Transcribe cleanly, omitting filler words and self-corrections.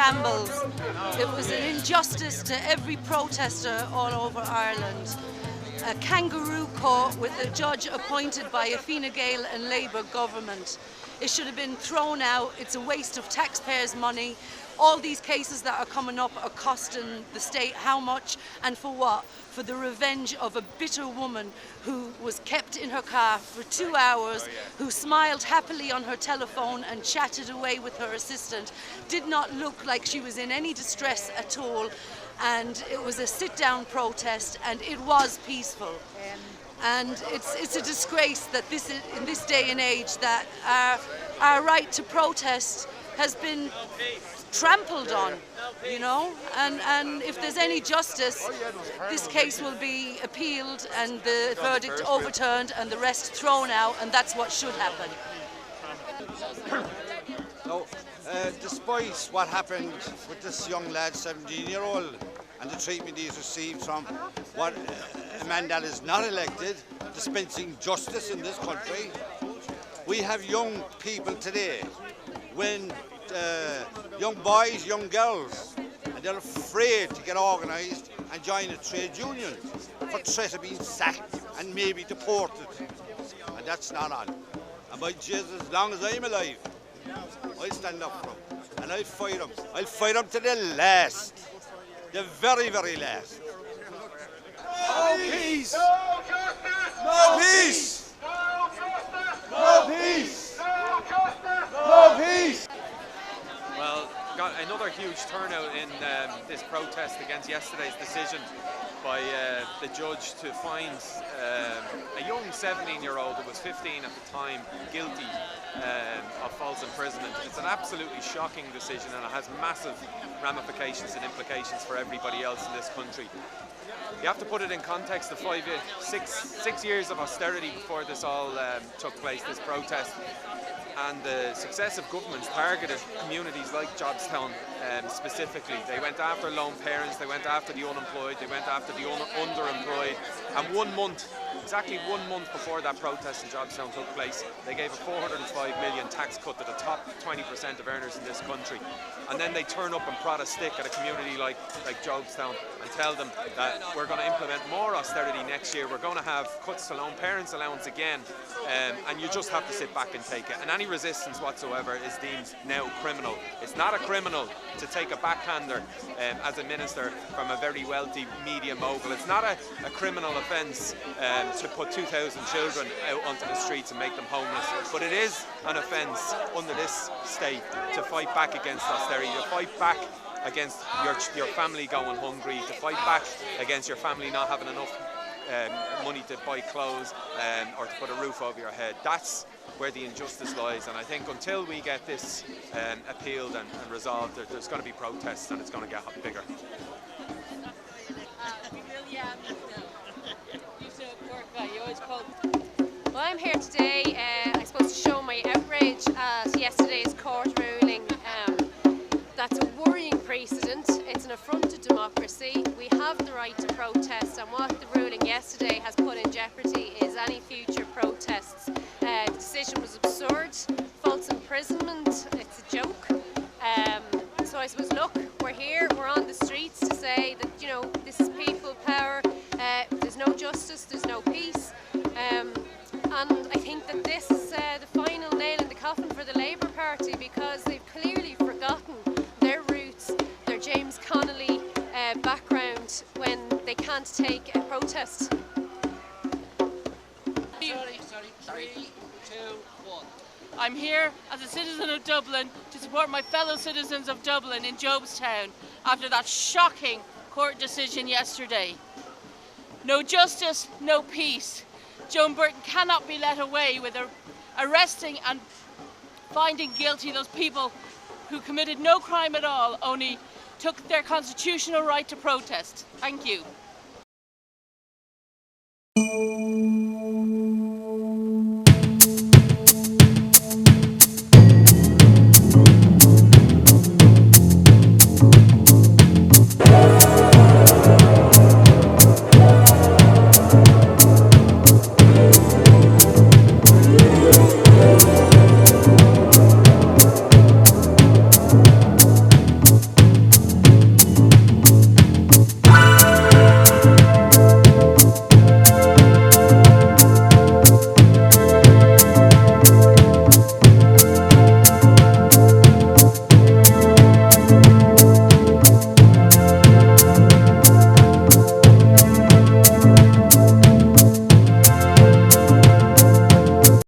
shambles. It was an injustice to every protester all over Ireland. A kangaroo court with a judge appointed by a Fine Gael and Labour government. It should have been thrown out. It's a waste of taxpayers' money. All these cases that are coming up are costing the state how much and for what? For the revenge of a bitter woman who was kept in her car for 2 hours, who smiled happily on her telephone and chatted away with her assistant, did not look like she was in any distress at all, and it was a sit-down protest, and it was peaceful. And it's a disgrace that in this day and age that our right to protest has been trampled on, you know, and if there's any justice, this case will be appealed and the verdict overturned and the rest thrown out, and that's what should happen. So, despite what happened with this young lad, 17-year-old, and the treatment he's received from what a man that is not elected, dispensing justice in this country, we have young people today, when young boys, young girls, and they're afraid to get organised and join a trade union for threat of being sacked and maybe deported. And that's not on. And by Jesus, as long as I'm alive, I'll stand up for them. And I'll fight them. I'll fight them to the last. The very, very last. No peace! No peace! No peace! No peace! Well, got another huge turnout in this protest against yesterday's decision by the judge to find a young 17-year-old who was 15 at the time guilty of false imprisonment. It's an absolutely shocking decision, and it has massive ramifications and implications for everybody else in this country. You have to put it in context of 6 years of austerity before this all took place, this protest. And the successive governments targeted communities like Jobstown specifically. They went after lone parents, they went after the unemployed, they went after the underemployed. And 1 month, exactly 1 month before that protest in Jobstown took place, they gave a 405 million tax cut to the top 20% of earners in this country. And then they turn up and prod a stick at a community like Jobstown and tell them that we're going to implement more austerity next year, we're going to have cuts to lone parents allowance again, and you just have to sit back and take it. And any resistance whatsoever is deemed now criminal. It's not a criminal to take a backhander as a minister from a very wealthy media mogul. It's not a criminal offence to put 2,000 children out onto the streets and make them homeless, but it is an offence under this state to fight back against austerity, to fight back against your family going hungry, to fight back against your family not having enough money to buy clothes or to put a roof over your head. That's where the injustice lies, and I think until we get this appealed and resolved, there's going to be protests, and it's going to get bigger. Well, I'm here today, I suppose, to show my outrage at yesterday's court ruling. That's a worrying precedent. It's an affront to democracy. We have the right to protest, and what the ruling yesterday has put in jeopardy is any future protests. The decision was absurd, false imprisonment, it's a joke. So I suppose, look, we're here, we're on the streets to say that, you know, this is people power, there's no justice, there's no peace. And I think that this is the final nail in the coffin for the Labour Party, because they've clearly forgotten their roots, their James Connolly background, when they can't take a protest. Sorry. 3, 2, 1. I'm here as a citizen of Dublin to support my fellow citizens of Dublin in Jobstown after that shocking court decision yesterday. No justice, no peace. Joan Burton cannot be let away with arresting and finding guilty those people who committed no crime at all, only took their constitutional right to protest. Thank you.